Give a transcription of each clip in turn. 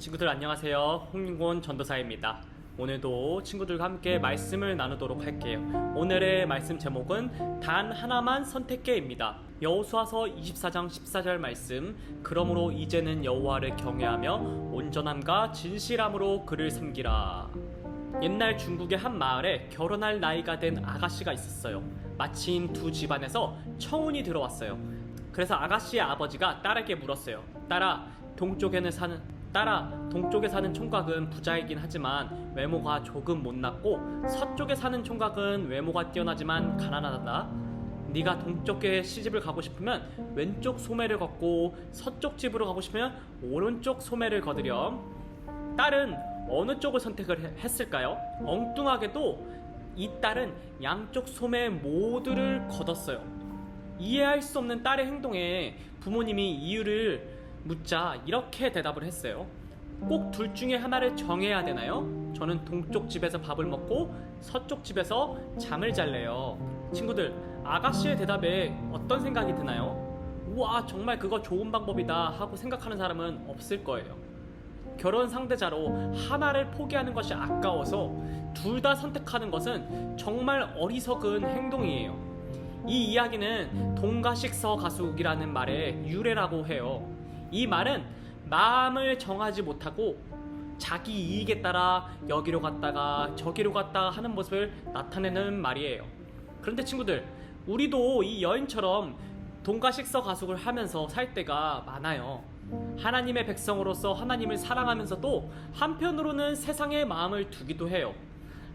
친구들 안녕하세요. 홍윤곤 전도사입니다. 오늘도 친구들과 함께 말씀을 나누도록 할게요. 오늘의 말씀 제목은 단 하나만 선택해입니다. 여호수아서 24장 14절 말씀. 그러므로 이제는 여호와를 경외하며 온전함과 진실함으로 그를 섬기라. 옛날 중국의 한 마을에 결혼할 나이가 된 아가씨가 있었어요. 마침 두 집안에서 청혼이 들어왔어요. 그래서 아가씨의 아버지가 딸에게 물었어요. 딸아, 동쪽에 사는 총각은 부자이긴 하지만 외모가 조금 못났고 서쪽에 사는 총각은 외모가 뛰어나지만 가난하다. 네가 동쪽에 시집을 가고 싶으면 왼쪽 소매를 걷고 서쪽 집으로 가고 싶으면 오른쪽 소매를 거두렴. 딸은 어느 쪽을 선택을 했을까요? 엉뚱하게도 이 딸은 양쪽 소매 모두를 걷었어요. 이해할 수 없는 딸의 행동에 부모님이 이유를 묻자 이렇게 대답을 했어요. 꼭 둘 중에 하나를 정해야 되나요? 저는 동쪽 집에서 밥을 먹고 서쪽 집에서 잠을 잘래요. 친구들, 아가씨의 대답에 어떤 생각이 드나요? 우와, 정말 그거 좋은 방법이다 하고 생각하는 사람은 없을 거예요. 결혼 상대자로 하나를 포기하는 것이 아까워서 둘 다 선택하는 것은 정말 어리석은 행동이에요. 이 이야기는 동가식서 가숙이라는 말의 유래라고 해요. 이 말은 마음을 정하지 못하고 자기 이익에 따라 여기로 갔다가 저기로 갔다가 하는 모습을 나타내는 말이에요. 그런데 친구들, 우리도 이 여인처럼 동가식서 가숙을 하면서 살 때가 많아요. 하나님의 백성으로서 하나님을 사랑하면서도 한편으로는 세상의 마음을 두기도 해요.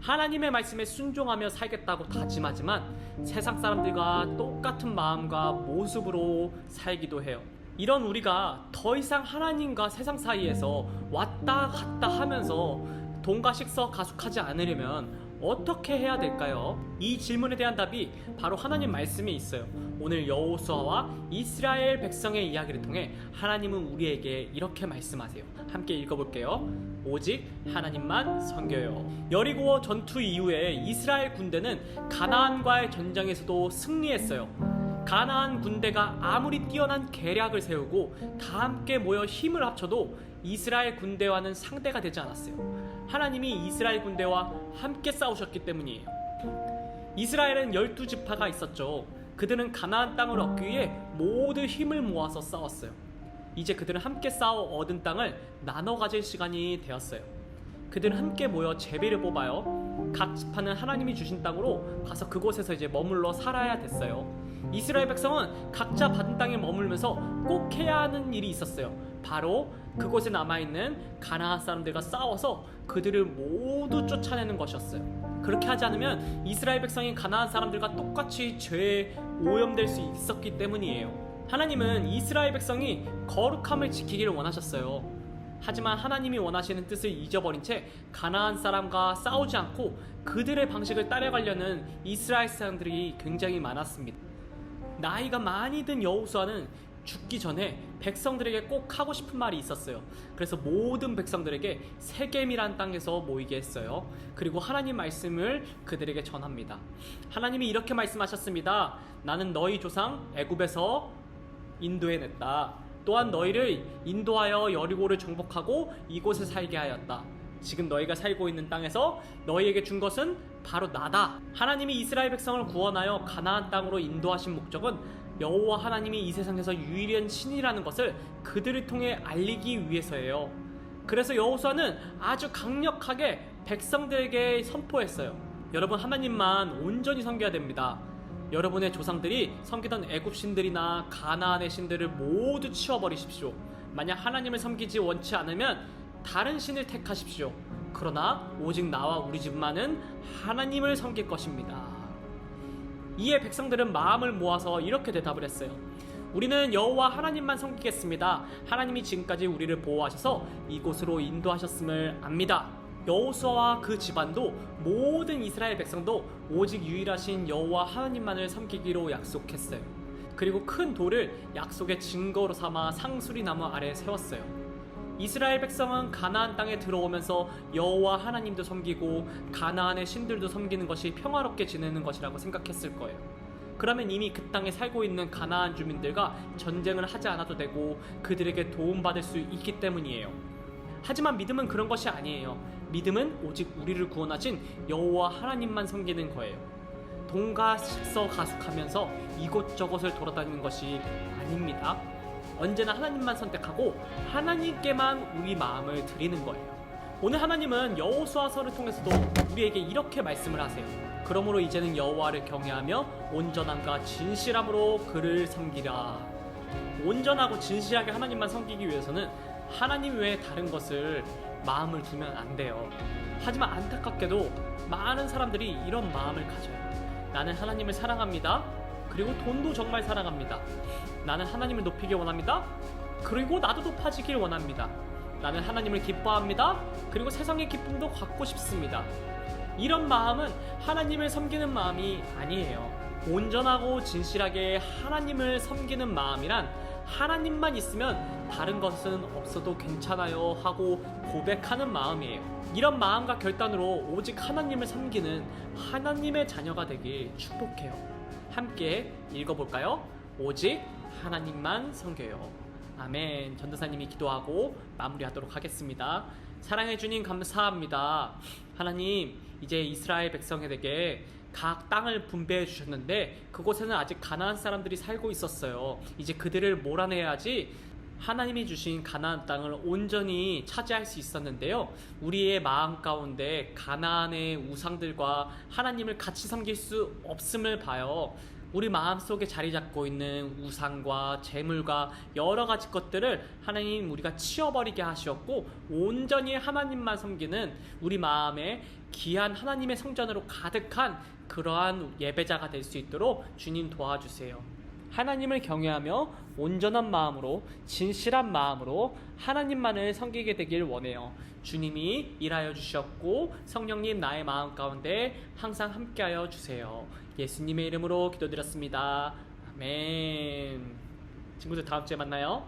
하나님의 말씀에 순종하며 살겠다고 다짐하지만 세상 사람들과 똑같은 마음과 모습으로 살기도 해요. 이런 우리가 더 이상 하나님과 세상 사이에서 왔다 갔다 하면서 동가식서 가숙하지 않으려면 어떻게 해야 될까요? 이 질문에 대한 답이 바로 하나님 말씀에 있어요. 오늘 여호수아와 이스라엘 백성의 이야기를 통해 하나님은 우리에게 이렇게 말씀하세요. 함께 읽어볼게요. 오직 하나님만 섬겨요. 여리고 전투 이후에 이스라엘 군대는 가나안과의 전쟁에서도 승리했어요. 가나안 군대가 아무리 뛰어난 계략을 세우고 다 함께 모여 힘을 합쳐도 이스라엘 군대와는 상대가 되지 않았어요. 하나님이 이스라엘 군대와 함께 싸우셨기 때문이에요. 이스라엘은 12지파가 있었죠. 그들은 가나안 땅을 얻기 위해 모두 힘을 모아서 싸웠어요. 이제 그들은 함께 싸워 얻은 땅을 나눠 가질 시간이 되었어요. 그들은 함께 모여 제비를 뽑아요. 각 지파는 하나님이 주신 땅으로 가서 그곳에서 이제 머물러 살아야 됐어요. 이스라엘 백성은 각자 받은 땅에 머물면서 꼭 해야 하는 일이 있었어요. 바로 그곳에 남아있는 가나안 사람들과 싸워서 그들을 모두 쫓아내는 것이었어요. 그렇게 하지 않으면 이스라엘 백성이 가나안 사람들과 똑같이 죄에 오염될 수 있었기 때문이에요. 하나님은 이스라엘 백성이 거룩함을 지키기를 원하셨어요. 하지만 하나님이 원하시는 뜻을 잊어버린 채 가나안 사람과 싸우지 않고 그들의 방식을 따라가려는 이스라엘 사람들이 굉장히 많았습니다. 나이가 많이 든 여호수아는 죽기 전에 백성들에게 꼭 하고 싶은 말이 있었어요. 그래서 모든 백성들에게 세겜이란 땅에서 모이게 했어요. 그리고 하나님 말씀을 그들에게 전합니다. 하나님이 이렇게 말씀하셨습니다. 나는 너희 조상 애굽에서 인도해냈다. 또한 너희를 인도하여 여리고를 정복하고 이곳에 살게 하였다. 지금 너희가 살고 있는 땅에서 너희에게 준 것은 바로 나다. 하나님이 이스라엘 백성을 구원하여 가나안 땅으로 인도하신 목적은 여호와 하나님이 이 세상에서 유일한 신이라는 것을 그들을 통해 알리기 위해서예요. 그래서 여호수아는 아주 강력하게 백성들에게 선포했어요. 여러분, 하나님만 온전히 섬겨야 됩니다. 여러분의 조상들이 섬기던 애굽 신들이나 가나안의 신들을 모두 치워버리십시오. 만약 하나님을 섬기지 원치 않으면 다른 신을 택하십시오. 그러나 오직 나와 우리 집만은 하나님을 섬길 것입니다. 이에 백성들은 마음을 모아서 이렇게 대답을 했어요. 우리는 여호와 하나님만 섬기겠습니다. 하나님이 지금까지 우리를 보호하셔서 이곳으로 인도하셨음을 압니다. 여호수아와 그 집안도 모든 이스라엘 백성도 오직 유일하신 여호와 하나님만을 섬기기로 약속했어요. 그리고 큰 돌을 약속의 증거로 삼아 상수리 나무 아래 세웠어요. 이스라엘 백성은 가나안 땅에 들어오면서 여호와 하나님도 섬기고 가나안의 신들도 섬기는 것이 평화롭게 지내는 것이라고 생각했을 거예요. 그러면 이미 그 땅에 살고 있는 가나안 주민들과 전쟁을 하지 않아도 되고 그들에게 도움받을 수 있기 때문이에요. 하지만 믿음은 그런 것이 아니에요. 믿음은 오직 우리를 구원하신 여호와 하나님만 섬기는 거예요. 돈가서 가숙하면서 이곳저곳을 돌아다니는 것이 아닙니다. 언제나 하나님만 선택하고 하나님께만 우리 마음을 드리는 거예요. 오늘 하나님은 여호수아서를 통해서도 우리에게 이렇게 말씀을 하세요. 그러므로 이제는 여호와를 경외하며 온전함과 진실함으로 그를 섬기라. 온전하고 진실하게 하나님만 섬기기 위해서는 하나님 외에 다른 것을 마음을 두면 안 돼요. 하지만 안타깝게도 많은 사람들이 이런 마음을 가져요. 나는 하나님을 사랑합니다. 그리고 돈도 정말 사랑합니다. 나는 하나님을 높이길 원합니다. 그리고 나도 높아지길 원합니다. 나는 하나님을 기뻐합니다. 그리고 세상의 기쁨도 갖고 싶습니다. 이런 마음은 하나님을 섬기는 마음이 아니에요. 온전하고 진실하게 하나님을 섬기는 마음이란 하나님만 있으면 다른 것은 없어도 괜찮아요 하고 고백하는 마음이에요. 이런 마음과 결단으로 오직 하나님을 섬기는 하나님의 자녀가 되길 축복해요. 함께 읽어볼까요? 오직 하나님만 섬겨요. 아멘. 전도사님이 기도하고 마무리하도록 하겠습니다. 사랑해 주님 감사합니다. 하나님, 이제 이스라엘 백성에게 각 땅을 분배해 주셨는데 그곳에는 아직 가나안 사람들이 살고 있었어요. 이제 그들을 몰아내야지 하나님이 주신 가나안 땅을 온전히 차지할 수 있었는데요. 우리의 마음 가운데 가나안의 우상들과 하나님을 같이 섬길 수 없음을 봐요. 우리 마음속에 자리 잡고 있는 우상과 재물과 여러 가지 것들을 하나님 우리가 치워버리게 하셨고 온전히 하나님만 섬기는 우리 마음에 귀한 하나님의 성전으로 가득한 그러한 예배자가 될 수 있도록 주님 도와주세요. 하나님을 경외하며 온전한 마음으로 진실한 마음으로 하나님만을 섬기게 되길 원해요. 주님이 일하여 주셨고 성령님 나의 마음 가운데 항상 함께하여 주세요. 예수님의 이름으로 기도드렸습니다. 아멘. 친구들 다음 주에 만나요.